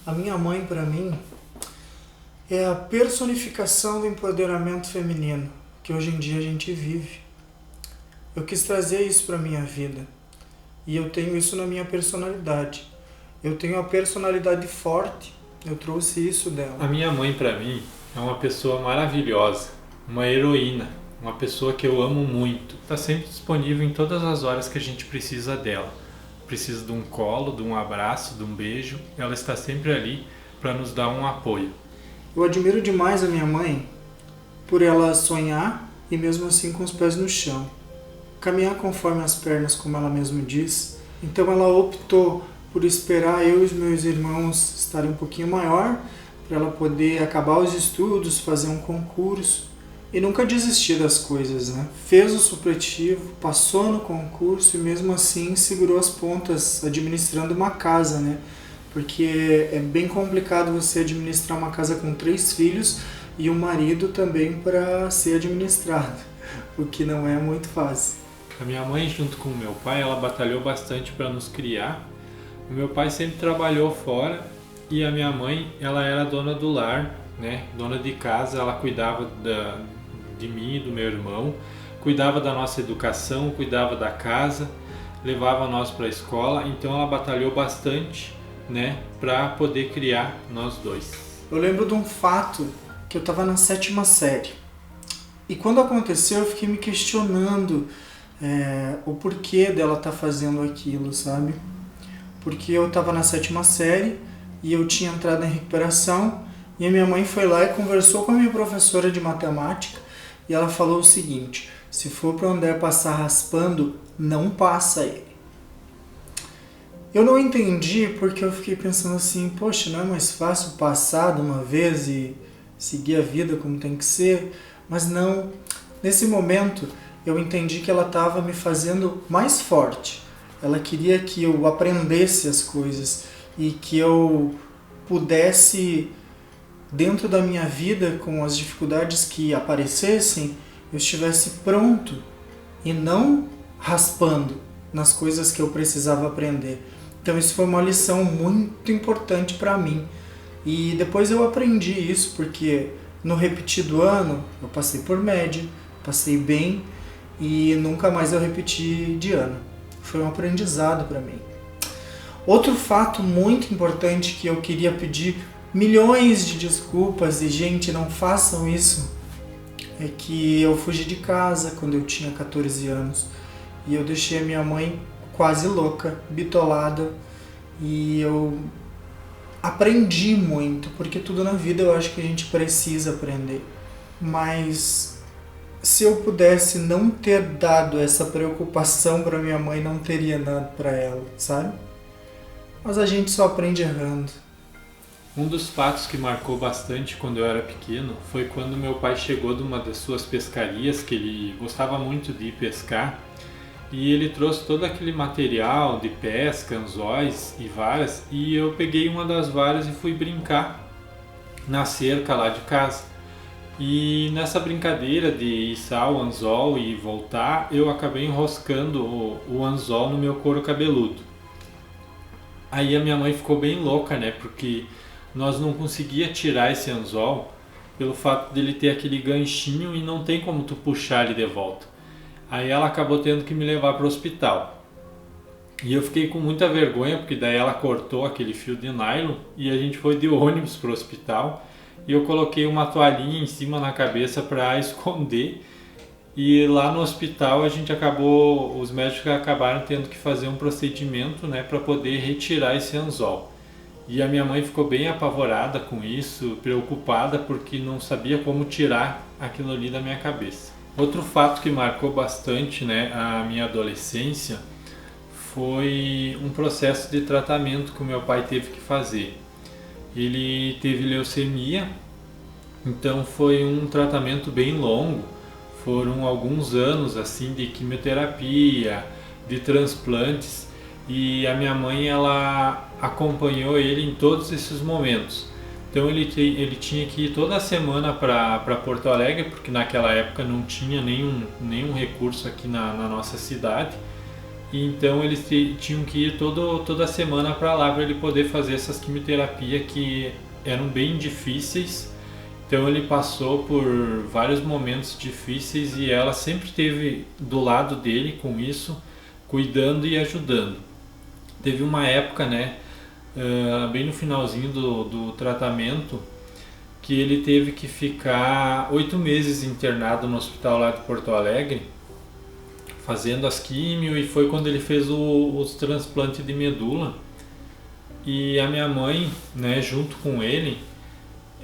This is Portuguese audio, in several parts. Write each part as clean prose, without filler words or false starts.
A minha mãe, para mim, é a personificação do empoderamento feminino que hoje em dia a gente vive. Eu quis trazer isso para minha vida e eu tenho isso na minha personalidade. Eu tenho a personalidade forte, eu trouxe isso dela. A minha mãe, para mim, é uma pessoa maravilhosa, uma heroína, uma pessoa que eu amo muito. Está sempre disponível em todas as horas que a gente precisa dela. Precisa de um colo, de um abraço, de um beijo. Ela está sempre ali para nos dar um apoio. Eu admiro demais a minha mãe por ela sonhar e mesmo assim com os pés no chão. Caminhar conforme as pernas, como ela mesma diz. Então ela optou por esperar eu e os meus irmãos estarem um pouquinho maior, para ela poder acabar os estudos, fazer um concurso e nunca desistir das coisas, né? Fez o supletivo, passou no concurso e mesmo assim segurou as pontas administrando uma casa, né? Porque é bem complicado você administrar uma casa com 3 filhos e um marido também para ser administrado, o que não é muito fácil. A minha mãe, junto com o meu pai, ela batalhou bastante para nos criar. O meu pai sempre trabalhou fora e a minha mãe, ela era dona do lar, né? Dona de casa, ela cuidava de mim e do meu irmão, cuidava da nossa educação, cuidava da casa, levava nós para a escola, então ela batalhou bastante, né, para poder criar nós dois. Eu lembro de um fato que eu estava na 7ª série e quando aconteceu eu fiquei me questionando o porquê dela estar fazendo aquilo, sabe? Porque eu estava na 7ª série e eu tinha entrado em recuperação e a minha mãe foi lá e conversou com a minha professora de matemática e ela falou o seguinte: se for para o André passar raspando, não passa ele. Eu não entendi porque eu fiquei pensando assim, poxa, não é mais fácil passar de uma vez e seguir a vida como tem que ser? Mas não, nesse momento eu entendi que ela estava me fazendo mais forte. Ela queria que eu aprendesse as coisas e que eu pudesse, dentro da minha vida, com as dificuldades que aparecessem, eu estivesse pronto e não raspando nas coisas que eu precisava aprender. Então isso foi uma lição muito importante para mim. E depois eu aprendi isso porque no repetido ano eu passei por média, passei bem e nunca mais eu repeti de ano. Foi um aprendizado para mim. Outro fato muito importante que eu queria pedir milhões de desculpas e gente, não façam isso, é que eu fugi de casa quando eu tinha 14 anos e eu deixei a minha mãe quase louca, bitolada, e eu aprendi muito, porque tudo na vida eu acho que a gente precisa aprender. Mas se eu pudesse não ter dado essa preocupação para minha mãe, não teria dado para ela, sabe? Mas a gente só aprende errando. Um dos fatos que marcou bastante quando eu era pequeno foi quando meu pai chegou de uma das suas pescarias, que ele gostava muito de ir pescar, e ele trouxe todo aquele material de pesca, anzóis e varas, e eu peguei uma das varas e fui brincar na cerca lá de casa. E nessa brincadeira de içar o anzol e voltar, eu acabei enroscando o anzol no meu couro cabeludo. Aí a minha mãe ficou bem louca, né? Porque nós não conseguia tirar esse anzol pelo fato dele ter aquele ganchinho e não tem como tu puxar ele de volta. Aí ela acabou tendo que me levar para o hospital. E eu fiquei com muita vergonha, porque daí ela cortou aquele fio de nylon e a gente foi de ônibus para o hospital. E eu coloquei uma toalhinha em cima na cabeça para esconder. E lá no hospital os médicos acabaram tendo que fazer um procedimento, né, para poder retirar esse anzol. E a minha mãe ficou bem apavorada com isso, preocupada porque não sabia como tirar aquilo ali da minha cabeça. Outro fato que marcou bastante, né, a minha adolescência foi um processo de tratamento que o meu pai teve que fazer. Ele teve leucemia, então foi um tratamento bem longo, foram alguns anos assim de quimioterapia, de transplantes, e a minha mãe ela acompanhou ele em todos esses momentos. Então ele tinha que ir toda semana para Porto Alegre, porque naquela época não tinha nenhum recurso aqui na nossa cidade. e então eles tinham que ir toda semana para lá para ele poder fazer essas quimioterapias que eram bem difíceis. Então ele passou por vários momentos difíceis e ela sempre esteve do lado dele com isso, cuidando e ajudando. Teve uma época, né, bem no finalzinho do tratamento, que ele teve que ficar 8 meses internado no hospital lá de Porto Alegre, fazendo as químio, e foi quando ele fez os transplantes de medula. E a minha mãe, né, junto com ele,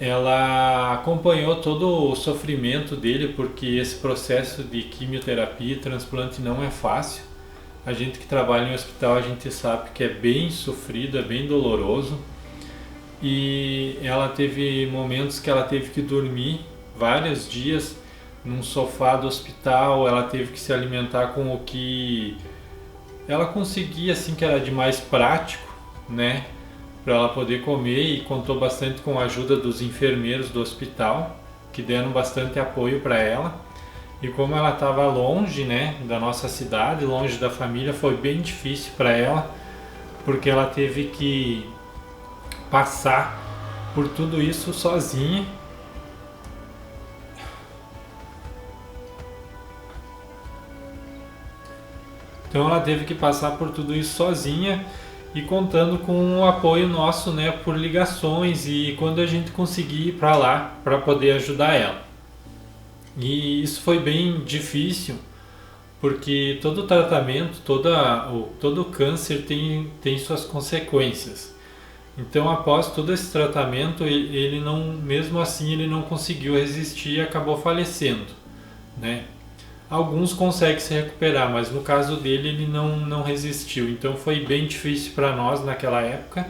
ela acompanhou todo o sofrimento dele, porque esse processo de quimioterapia e transplante não é fácil. A gente que trabalha em hospital, a gente sabe que é bem sofrido, é bem doloroso. E ela teve momentos que ela teve que dormir vários dias num sofá do hospital, ela teve que se alimentar com o que ela conseguia, assim, que era de mais prático, né, para ela poder comer, e contou bastante com a ajuda dos enfermeiros do hospital, que deram bastante apoio para ela. E como ela estava longe, né, da nossa cidade, longe da família, foi bem difícil para ela, porque ela teve que passar por tudo isso sozinha. Então ela teve que passar por tudo isso sozinha e contando com o apoio nosso, né, por ligações e quando a gente conseguir ir para lá para poder ajudar ela. E isso foi bem difícil, porque todo tratamento, todo câncer tem suas consequências. Então, após todo esse tratamento, ele não, mesmo assim, ele não conseguiu resistir e acabou falecendo, né? Alguns conseguem se recuperar, mas no caso dele, ele não resistiu. Então, foi bem difícil para nós naquela época.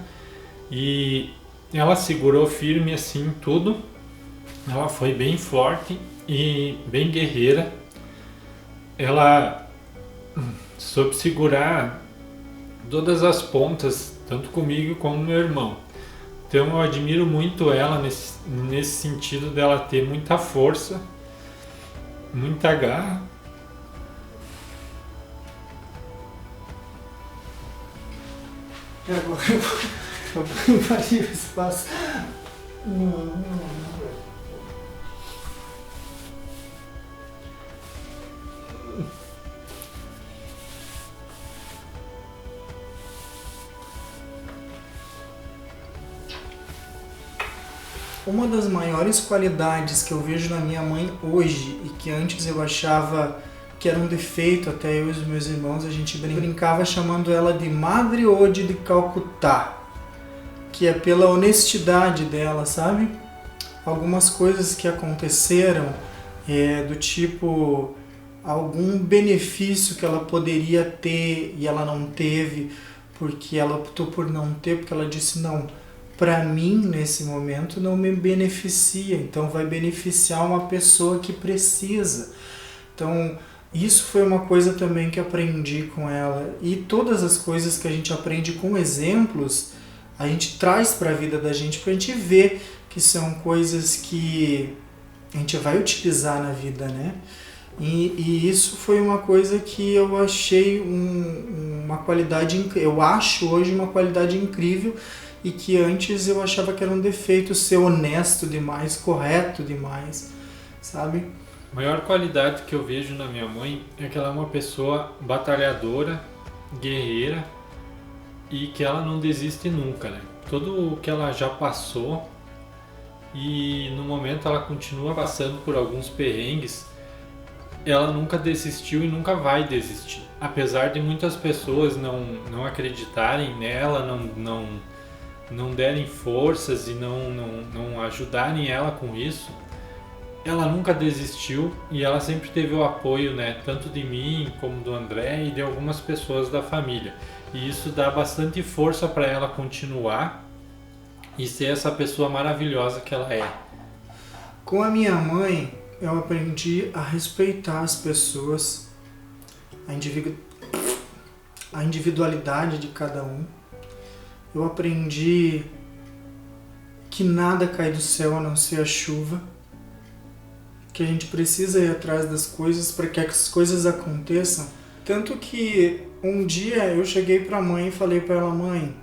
E ela segurou firme assim tudo. Ela foi bem forte e bem guerreira. Ela soube segurar todas as pontas, tanto comigo como meu irmão. Então eu admiro muito ela nesse sentido dela ter muita força, muita garra. E agora eu vou invadir o espaço. Não. Uma das maiores qualidades que eu vejo na minha mãe hoje e que antes eu achava que era um defeito, até eu e os meus irmãos, a gente brincava chamando ela de Madre Ode de Calcutá, que é pela honestidade dela, sabe? Algumas coisas que aconteceram, do tipo algum benefício que ela poderia ter e ela não teve, porque ela optou por não ter, porque ela disse não. Para mim, nesse momento, não me beneficia, então vai beneficiar uma pessoa que precisa. Então, isso foi uma coisa também que aprendi com ela. E todas as coisas que a gente aprende com exemplos, a gente traz para a vida da gente, para a gente ver que são coisas que a gente vai utilizar na vida, né? E isso foi uma coisa que eu achei uma qualidade, eu acho hoje uma qualidade incrível, e que antes eu achava que era um defeito ser honesto demais, correto demais, sabe? A maior qualidade que eu vejo na minha mãe é que ela é uma pessoa batalhadora, guerreira, e que ela não desiste nunca, né? Tudo o que ela já passou, e no momento ela continua passando por alguns perrengues, ela nunca desistiu e nunca vai desistir. Apesar de muitas pessoas não acreditarem nela, não derem forças e não ajudarem ela com isso, ela nunca desistiu e ela sempre teve o apoio, né, tanto de mim como do André e de algumas pessoas da família. E isso dá bastante força para ela continuar e ser essa pessoa maravilhosa que ela é. Com a minha mãe, eu aprendi a respeitar as pessoas, a individualidade de cada um. Eu aprendi que nada cai do céu a não ser a chuva, que a gente precisa ir atrás das coisas para que as coisas aconteçam. Tanto que Um dia eu cheguei pra mãe e falei pra ela, mãe,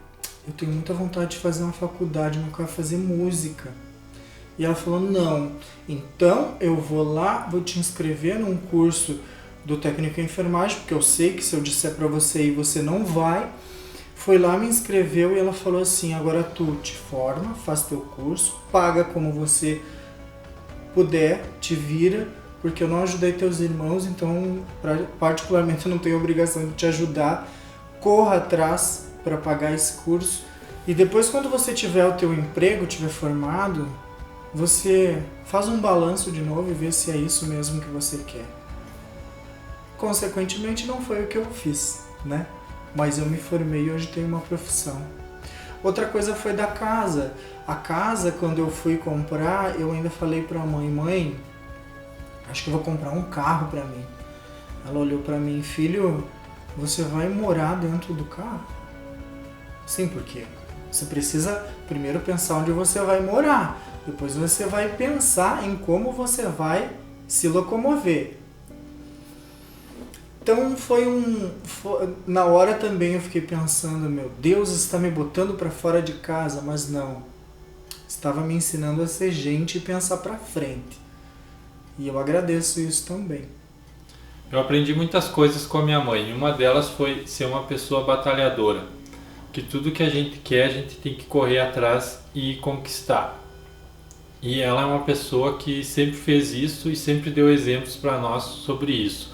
eu tenho muita vontade de fazer uma faculdade, não quero fazer música. E ela falou, não, então eu vou lá, vou te inscrever num curso do técnico em enfermagem, porque eu sei que se eu disser pra você ir, você não vai. Foi lá, me inscreveu e ela falou assim, agora tu te forma, faz teu curso, paga como você puder, te vira, porque eu não ajudei teus irmãos, então particularmente eu não tenho obrigação de te ajudar. Corra atrás para pagar esse curso. E depois, quando você tiver o teu emprego, tiver formado, você faz um balanço de novo e vê se é isso mesmo que você quer. Consequentemente, não foi o que eu fiz, né? Mas eu me formei e hoje tenho uma profissão. Outra coisa foi da casa. A casa, quando eu fui comprar, eu ainda falei pra mãe, mãe, acho que eu vou comprar um carro pra mim. Ela olhou pra mim, filho, você vai morar dentro do carro? Sim, por quê? Você precisa primeiro pensar onde você vai morar. Depois você vai pensar em como você vai se locomover. Então na hora também eu fiquei pensando, meu Deus, está me botando para fora de casa, mas não. Estava me ensinando a ser gente e pensar para frente. E eu agradeço isso também. Eu aprendi muitas coisas com a minha mãe. E uma delas foi ser uma pessoa batalhadora. Que tudo que a gente quer, a gente tem que correr atrás e conquistar. E ela é uma pessoa que sempre fez isso e sempre deu exemplos para nós sobre isso.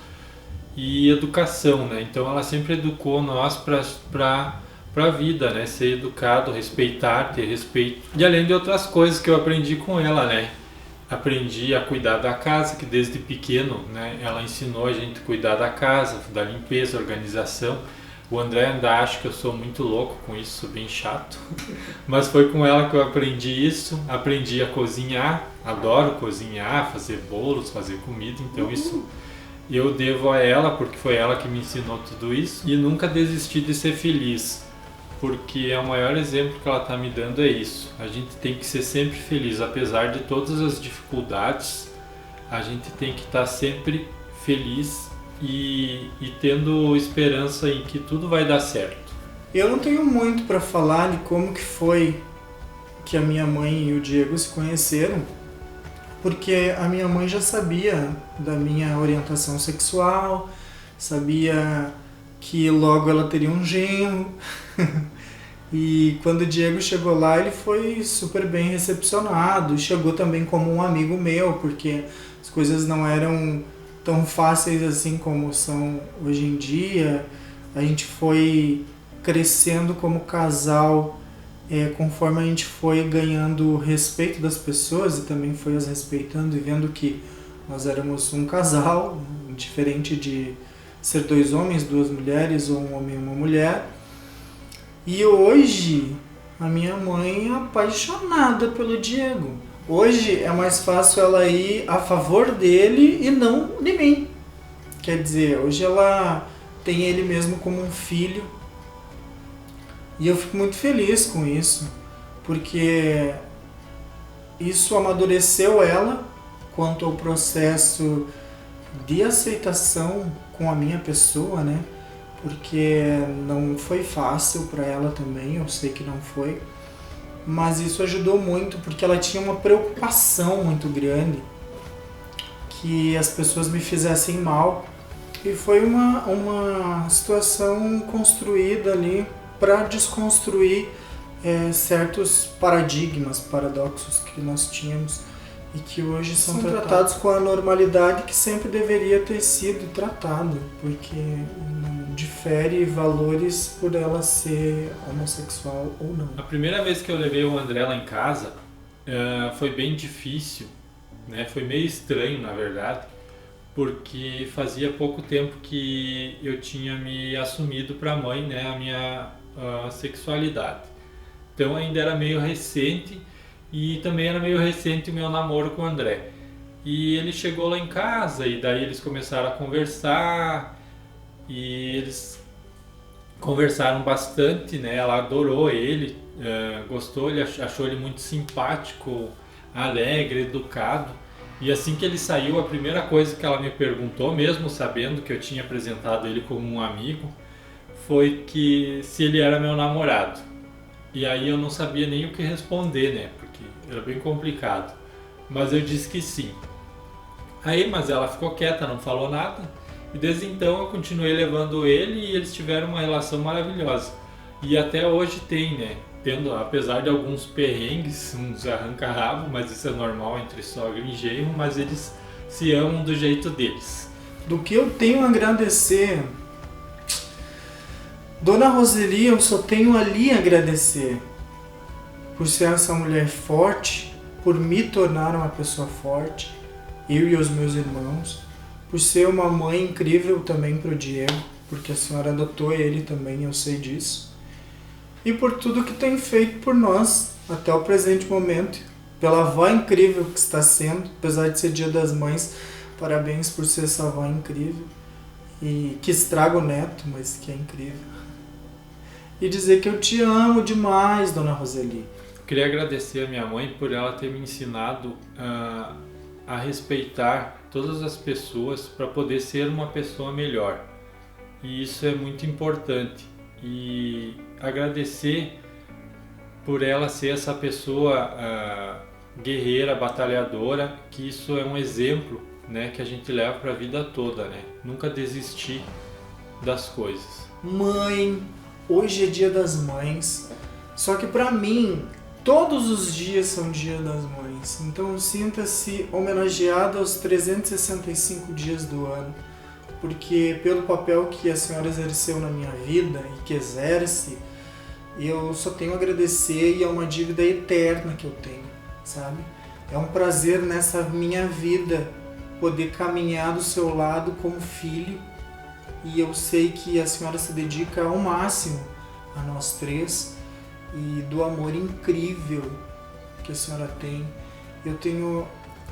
E educação, né? Então ela sempre educou nós para a vida, né? Ser educado, respeitar, ter respeito. E além de outras coisas que eu aprendi com ela, né? Aprendi a cuidar da casa, que desde pequeno, né? Ela ensinou a gente a cuidar da casa, da limpeza, organização. O André ainda acha que eu sou muito louco com isso, sou bem chato. Mas foi com ela que eu aprendi isso. Aprendi a cozinhar, adoro cozinhar, fazer bolos, fazer comida, então isso eu devo a ela, porque foi ela que me ensinou tudo isso. E nunca desisti de ser feliz, porque o maior exemplo que ela está me dando é isso. A gente tem que ser sempre feliz, apesar de todas as dificuldades, a gente tem que estar sempre feliz e tendo esperança em que tudo vai dar certo. Eu não tenho muito para falar de como que foi que a minha mãe e o Diego se conheceram, porque a minha mãe já sabia da minha orientação sexual, sabia que logo ela teria um genro. E quando o Diego chegou lá, ele foi super bem recepcionado, chegou também como um amigo meu, porque as coisas não eram tão fáceis assim como são hoje em dia. A gente foi crescendo como casal conforme a gente foi ganhando o respeito das pessoas e também foi as respeitando e vendo que nós éramos um casal, diferente de ser dois homens, duas mulheres ou um homem e uma mulher. E hoje a minha mãe é apaixonada pelo Diego. Hoje é mais fácil ela ir a favor dele e não de mim. Quer dizer, hoje ela tem ele mesmo como um filho. E eu fico muito feliz com isso, porque isso amadureceu ela quanto ao processo de aceitação com a minha pessoa, né? Porque não foi fácil para ela também, eu sei que não foi, mas isso ajudou muito porque ela tinha uma preocupação muito grande que as pessoas me fizessem mal, e foi uma situação construída ali para desconstruir certos paradigmas, paradoxos que nós tínhamos e que hoje são tratados com a normalidade que sempre deveria ter sido tratado, porque não difere valores por ela ser homossexual ou não. A primeira vez que eu levei o André lá em casa foi bem difícil, né? Foi meio estranho, na verdade, porque fazia pouco tempo que eu tinha me assumido para a mãe, né, a minha sexualidade. Então ainda era meio recente e também era meio recente o meu namoro com o André. E ele chegou lá em casa e daí eles começaram a conversar e eles conversaram bastante, né? Ela adorou ele, gostou, ele achou ele muito simpático, alegre, educado. E assim que ele saiu, a primeira coisa que ela me perguntou, mesmo sabendo que eu tinha apresentado ele como um amigo, foi que se ele era meu namorado. E aí eu não sabia nem o que responder, né? Porque era bem complicado. Mas eu disse que sim. Aí, mas ela ficou quieta, não falou nada. E desde então eu continuei levando ele e eles tiveram uma relação maravilhosa. E até hoje tem, né? Tendo, apesar de alguns perrengues, uns arranca-rabo, mas isso é normal entre sogra e genro, mas eles se amam do jeito deles. Do que eu tenho a agradecer, Dona Roseli, eu só tenho ali a agradecer por ser essa mulher forte, por me tornar uma pessoa forte, eu e os meus irmãos, por ser uma mãe incrível também para o Diego, porque a senhora adotou ele também, eu sei disso, e por tudo que tem feito por nós até o presente momento, pela avó incrível que está sendo, apesar de ser Dia das Mães, parabéns por ser essa avó incrível, e que estraga o neto, mas que é incrível. E dizer que eu te amo demais, Dona Roseli. Queria agradecer a minha mãe por ela ter me ensinado a respeitar todas as pessoas para poder ser uma pessoa melhor. E isso é muito importante. E agradecer por ela ser essa pessoa guerreira, batalhadora, que isso é um exemplo, né, que a gente leva para a vida toda, né? Nunca desistir das coisas. Mãe, hoje é Dia das Mães, só que para mim todos os dias são Dia das Mães, então sinta-se homenageada aos 365 dias do ano, porque pelo papel que a senhora exerceu na minha vida e que exerce, eu só tenho a agradecer e é uma dívida eterna que eu tenho, sabe? É um prazer nessa minha vida poder caminhar do seu lado como filho. E eu sei que a senhora se dedica ao máximo a nós três e do amor incrível que a senhora tem. Eu tenho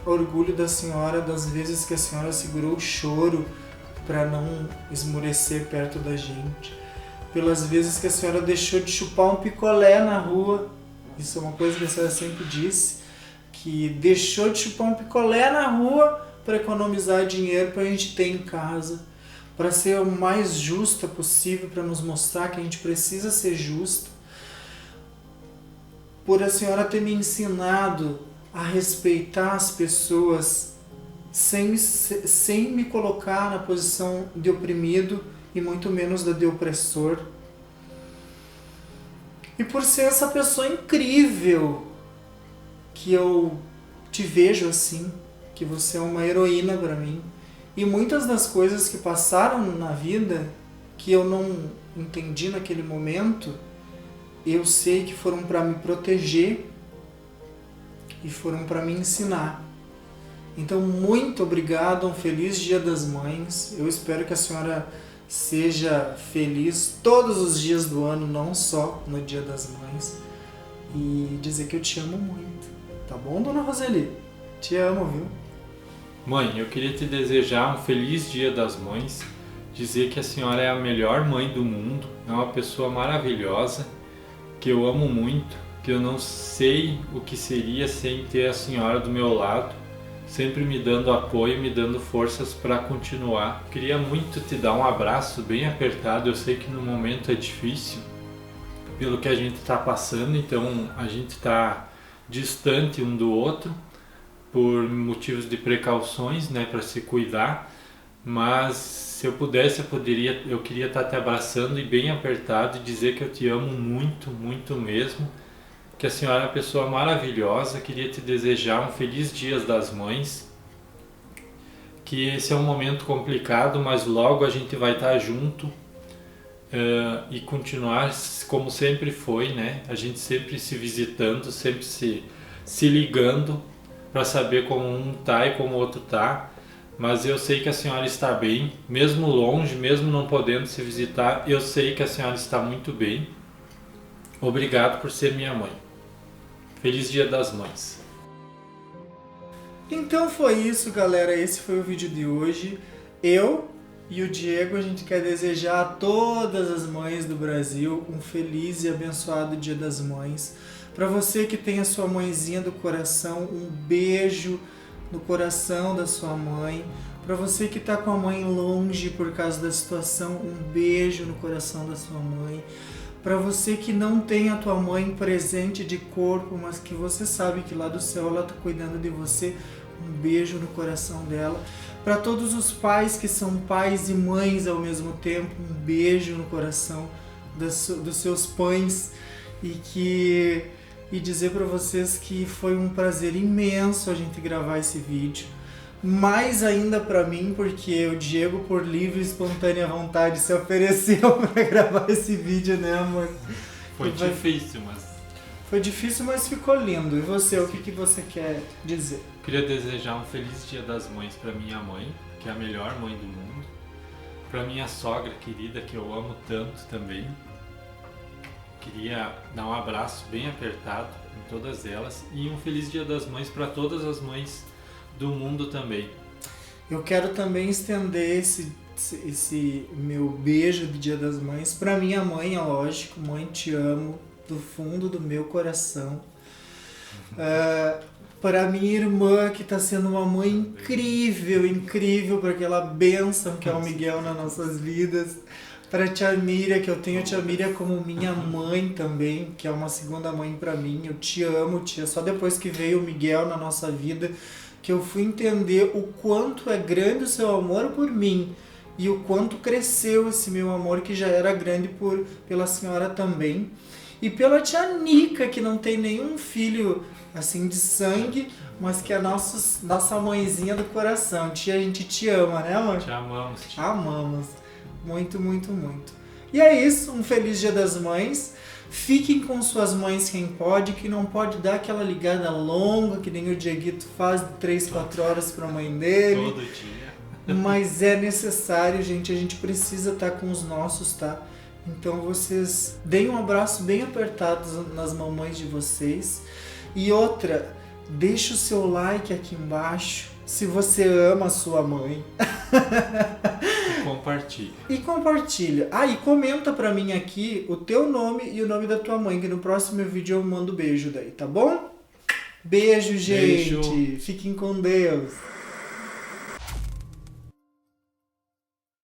orgulho da senhora, das vezes que a senhora segurou o choro para não esmorecer perto da gente. Pelas vezes que a senhora deixou de chupar um picolé na rua. Isso é uma coisa que a senhora sempre disse, que deixou de chupar um picolé na rua para economizar dinheiro para a gente ter em casa, para ser o mais justa possível, para nos mostrar que a gente precisa ser justa. Por a senhora ter me ensinado a respeitar as pessoas sem me colocar na posição de oprimido e muito menos da de opressor. E por ser essa pessoa incrível que eu te vejo assim, que você é uma heroína para mim. E muitas das coisas que passaram na vida, que eu não entendi naquele momento, eu sei que foram para me proteger e foram para me ensinar. Então, muito obrigado, um feliz Dia das Mães. Eu espero que a senhora seja feliz todos os dias do ano, não só no Dia das Mães. E dizer que eu te amo muito. Tá bom, Dona Roseli? Te amo, viu? Mãe, eu queria te desejar um feliz Dia das Mães, dizer que a senhora é a melhor mãe do mundo, é uma pessoa maravilhosa, que eu amo muito, que eu não sei o que seria sem ter a senhora do meu lado, sempre me dando apoio, me dando forças para continuar. Queria muito te dar um abraço bem apertado, eu sei que no momento é difícil, pelo que a gente está passando, então a gente está distante um do outro, por motivos de precauções, né, para se cuidar, mas se eu pudesse, eu queria estar te abraçando e bem apertado e dizer que eu te amo muito, muito mesmo, que a senhora é uma pessoa maravilhosa, queria te desejar um feliz Dia das Mães, que esse é um momento complicado, mas logo a gente vai estar junto e continuar como sempre foi, né, a gente sempre se visitando, sempre se ligando, para saber como um tá e como o outro tá, mas eu sei que a senhora está bem, mesmo longe, mesmo não podendo se visitar, eu sei que a senhora está muito bem. Obrigado por ser minha mãe. Feliz Dia das Mães. Então foi isso, galera, esse foi o vídeo de hoje. Eu e o Diego, a gente quer desejar a todas as mães do Brasil um feliz e abençoado Dia das Mães. Para você que tem a sua mãezinha do coração, um beijo no coração da sua mãe. Para você que tá com a mãe longe por causa da situação, um beijo no coração da sua mãe. Para você que não tem a tua mãe presente de corpo, mas que você sabe que lá do céu ela tá cuidando de você, um beijo no coração dela. Para todos os pais que são pais e mães ao mesmo tempo, um beijo no coração dos seus pães e dizer para vocês que foi um prazer imenso a gente gravar esse vídeo. Mais ainda para mim, porque o Diego, por livre e espontânea vontade, se ofereceu para gravar esse vídeo, né, amor? Foi difícil, mas ficou lindo. E você, o que você quer dizer? Queria desejar um feliz Dia das Mães para minha mãe, que é a melhor mãe do mundo. Para minha sogra querida, que eu amo tanto também. Queria dar um abraço bem apertado em todas elas. E um feliz Dia das Mães para todas as mães do mundo também. Eu quero também estender esse meu beijo de Dia das Mães para minha mãe, é lógico. Mãe, te amo do fundo do meu coração. Para minha irmã, que está sendo uma mãe incrível, para aquela bênção que é o Miguel nas nossas vidas. Para a tia Miriam, que eu tenho a tia Miriam como minha mãe também, que é uma segunda mãe para mim. Eu te amo, tia. Só depois que veio o Miguel na nossa vida que eu fui entender o quanto é grande o seu amor por mim e o quanto cresceu esse meu amor, que já era grande pela senhora também. E pela tia Nica, que não tem nenhum filho assim de sangue, mas que é nossa mãezinha do coração. Tia, a gente te ama, né, amor? Te amamos, tia. Amamos. Muito, muito, muito. E é isso, um feliz Dia das Mães. Fiquem com suas mães quem pode, que não pode dar aquela ligada longa, que nem o Dieguito faz de 3, 4 horas para a mãe dele. Todo dia. Mas é necessário, gente, a gente precisa estar com os nossos, tá? Então vocês deem um abraço bem apertado nas mamães de vocês. E outra, deixa o seu like aqui embaixo, se você ama a sua mãe. E compartilha. E comenta pra mim aqui o teu nome e o nome da tua mãe, que no próximo vídeo eu mando beijo daí, tá bom? Beijo, gente. Beijo. Fiquem com Deus.